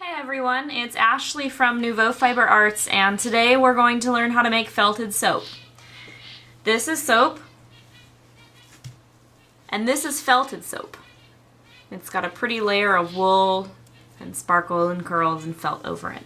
Hey everyone, it's Ashley from Nouveau Fiber Arts, and today we're going to learn how to make felted soap. This is soap, and this is felted soap. It's got a pretty layer of wool and sparkle and curls and felt over it.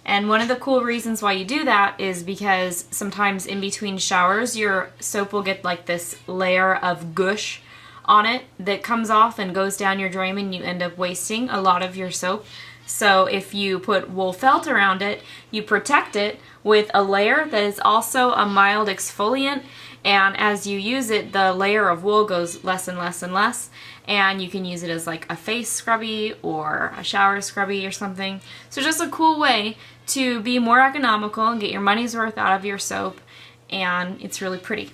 And one of the cool reasons why you do that is because sometimes in between showers your soap will get like this layer of gush on it that comes off and goes down your drain, and you end up wasting a lot of your soap. So if you put wool felt around it, you protect it with a layer that is also a mild exfoliant, and as you use it, the layer of wool goes less and less and less, and you can use it as like a face scrubby or a shower scrubby or something. So just a cool way to be more economical and get your money's worth out of your soap, and it's really pretty.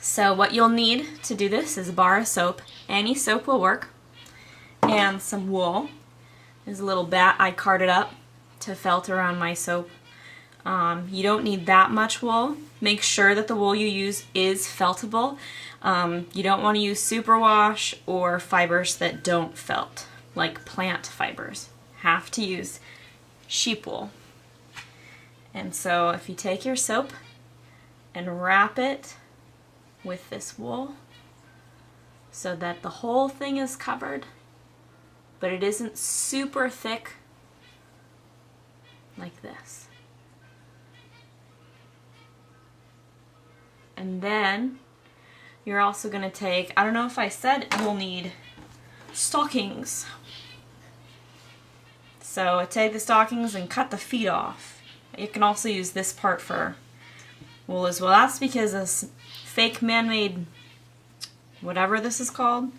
So what you'll need to do this is a bar of soap. Any soap will work. And some wool. There's a little bat I carded up to felt around my soap. You don't need that much wool. Make sure that the wool you use is feltable. You don't want to use superwash or fibers that don't felt, like plant fibers. Have to use sheep wool. And so if you take your soap and wrap it with this wool so that the whole thing is covered, but it isn't super thick, like this. And then you're also going to take, I don't know if I said you'll need stockings. So take the stockings and cut the feet off. You can also use this part for wool as well. That's because this fake man-made, whatever this is called,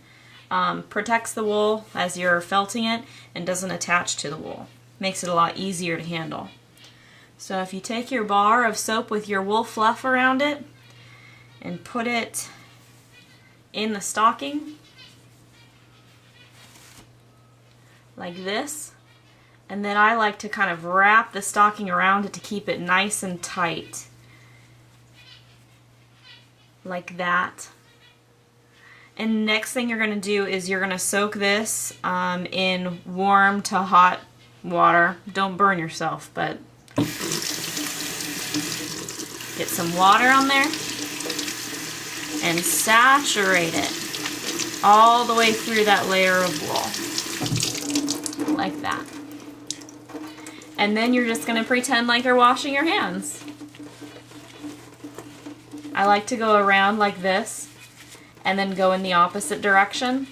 protects the wool as you're felting it and doesn't attach to the wool. Makes it a lot easier to handle. So if you take your bar of soap with your wool fluff around it and put it in the stocking like this, and then I like to kind of wrap the stocking around it to keep it nice and tight, like that. And next thing you're going to do is you're going to soak this in warm to hot water. Don't burn yourself, but get some water on there and saturate it all the way through that layer of wool, like that. And then you're just going to pretend like you're washing your hands. I like to go around like this and then go in the opposite direction.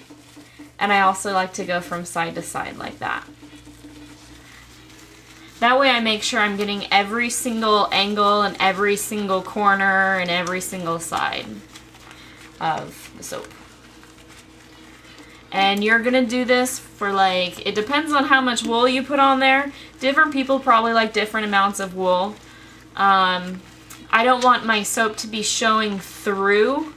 And I also like to go from side to side like that. That way I make sure I'm getting every single angle and every single corner and every single side of the soap. And you're gonna do this for like, it depends on how much wool you put on there. Different people probably like different amounts of wool. I don't want my soap to be showing through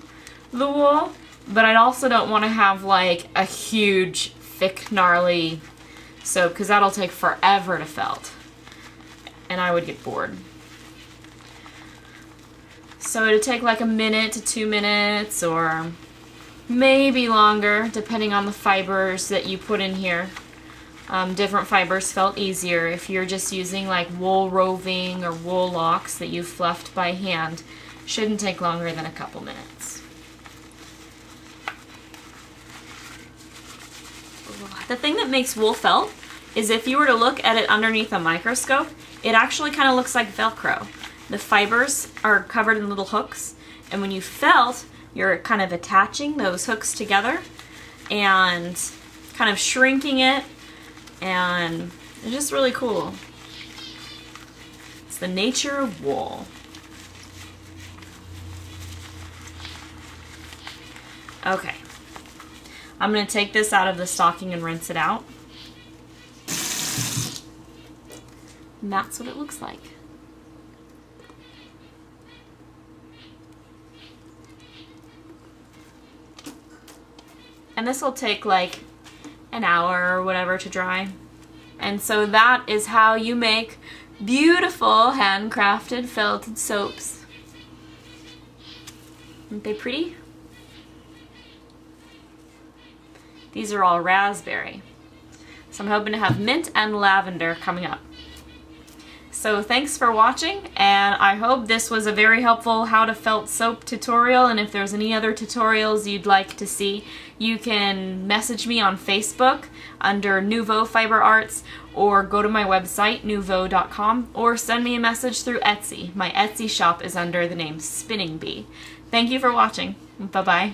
the wool, but I also don't want to have like a huge, thick, gnarly soap, because that'll take forever to felt, and I would get bored. So it'd take like a minute to 2 minutes, or maybe longer, depending on the fibers that you put in here. Different fibers felt easier. If you're just using like wool roving or wool locks that you've fluffed by hand, shouldn't take longer than a couple minutes. The thing that makes wool felt is if you were to look at it underneath a microscope, it actually kind of looks like Velcro. The fibers are covered in little hooks, and when you felt, you're kind of attaching those hooks together and kind of shrinking it, and it's just really cool. It's the nature of wool. Okay, I'm going to take this out of the stocking and rinse it out. And that's what it looks like. And this will take like an hour or whatever to dry. And so that is how you make beautiful handcrafted felted soaps. Aren't they pretty? These are all raspberry. So I'm hoping to have mint and lavender coming up. So thanks for watching, and I hope this was a very helpful how to felt soap tutorial, and if there's any other tutorials you'd like to see, you can message me on Facebook under Nouveau Fiber Arts, or go to my website, nouveau.com, or send me a message through Etsy. My Etsy shop is under the name Spinning Bee. Thank you for watching. Bye-bye.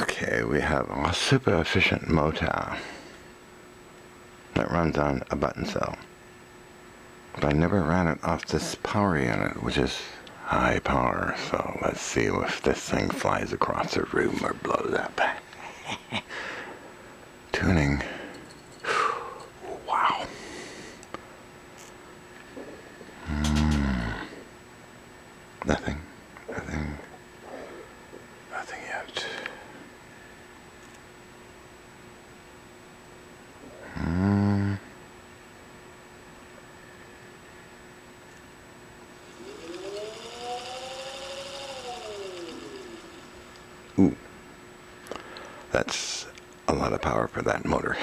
Okay, we have a super efficient motor that runs on a button cell. But I never ran it off this power unit, which is high power. So let's see if this thing flies across the room or blows up. Tuning. Wow. Nothing. Nothing. Nothing yet. Ooh. That's a lot of power for that motor.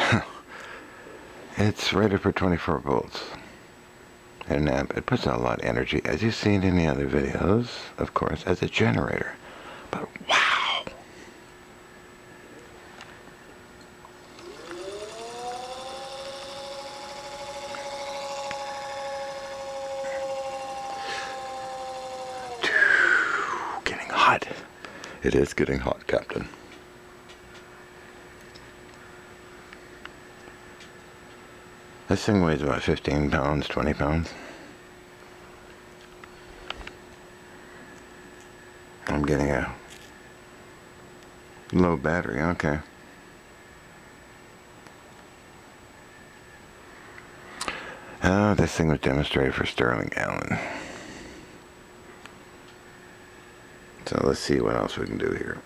It's rated for 24 volts. And it puts out a lot of energy, as you've seen in the other videos, of course, as a generator. But wow! Getting hot. It is getting hot, Captain. This thing weighs about 15 pounds, 20 pounds. I'm getting a low battery, okay. This thing was demonstrated for Sterling Allen. So let's see what else we can do here.